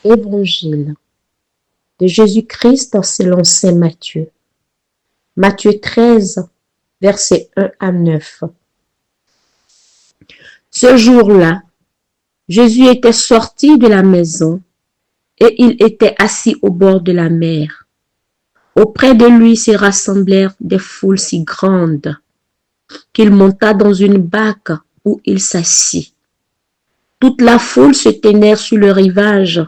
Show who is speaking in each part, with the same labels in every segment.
Speaker 1: Évangile de Jésus-Christ selon saint Matthieu. Matthieu 13, versets 1 à 9. Ce jour-là, Jésus était sorti de la maison et il était assis au bord de la mer. Auprès de lui se rassemblèrent des foules si grandes qu'il monta dans une barque où il s'assit. Toute la foule se tenait sur le rivage.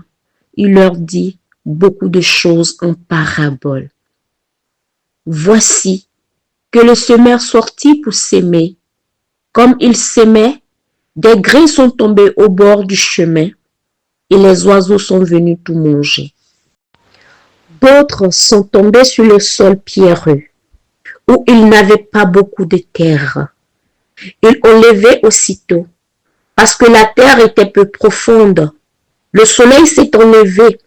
Speaker 1: Il leur dit beaucoup de choses en parabole. Voici que le semeur sortit pour s'aimer. Comme il s'aimait, des grains sont tombés au bord du chemin et les oiseaux sont venus tout manger. D'autres sont tombés sur le sol pierreux, où il n'avait pas beaucoup de terre. Ils ont levé aussitôt, parce que la terre était peu profonde. Le soleil s'est enlevé,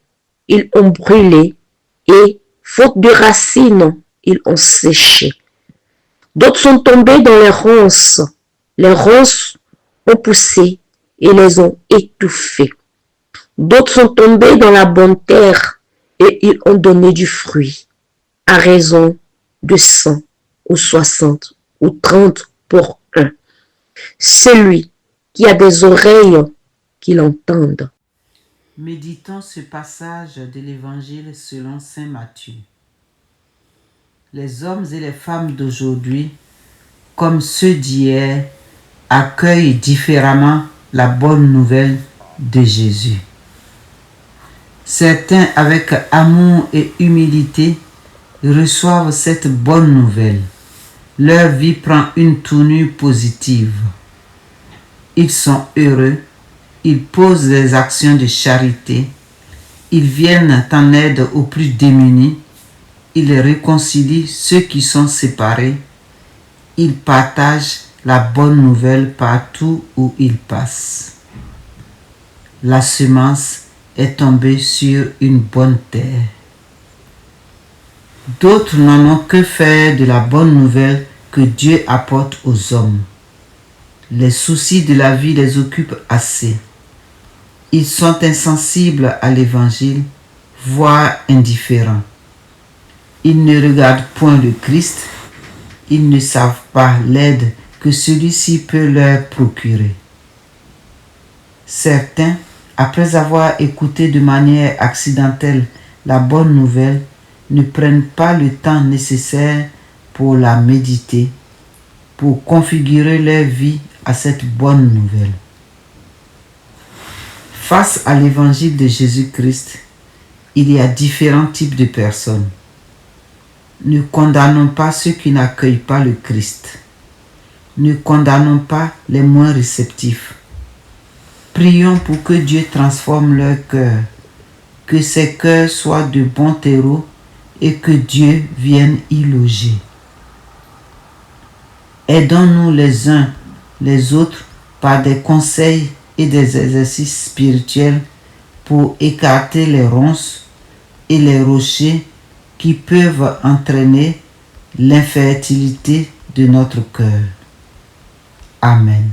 Speaker 1: ils ont brûlé, et, faute de racines, ils ont séché. D'autres sont tombés dans les ronces. Les ronces ont poussé et les ont étouffés. D'autres sont tombés dans la bonne terre et ils ont donné du fruit, à raison de 100 ou 60 ou 30 pour un. Celui qui a des oreilles, qu'il entende.
Speaker 2: Méditons ce passage de l'Évangile selon saint Matthieu. Les hommes et les femmes d'aujourd'hui, comme ceux d'hier, accueillent différemment la bonne nouvelle de Jésus. Certains, avec amour et humilité, reçoivent cette bonne nouvelle. Leur vie prend une tournure positive. Ils sont heureux, ils posent des actions de charité, ils viennent en aide aux plus démunis, ils réconcilient ceux qui sont séparés, ils partagent la bonne nouvelle partout où ils passent. La semence est tombée sur une bonne terre. D'autres n'en ont que faire de la bonne nouvelle que Dieu apporte aux hommes. Les soucis de la vie les occupent assez. Ils sont insensibles à l'évangile, voire indifférents. Ils ne regardent point le Christ, ils ne savent pas l'aide que celui-ci peut leur procurer. Certains, après avoir écouté de manière accidentelle la bonne nouvelle, ne prennent pas le temps nécessaire pour la méditer, pour configurer leur vie à cette bonne nouvelle. Face à l'évangile de Jésus-Christ, il y a différents types de personnes. Ne condamnons pas ceux qui n'accueillent pas le Christ. Ne condamnons pas les moins réceptifs. Prions pour que Dieu transforme leur cœur, que ces cœurs soient de bons terreaux et que Dieu vienne y loger. Aidons-nous les uns les autres par des conseils et des exercices spirituels pour écarter les ronces et les rochers qui peuvent entraîner l'infertilité de notre cœur. Amen.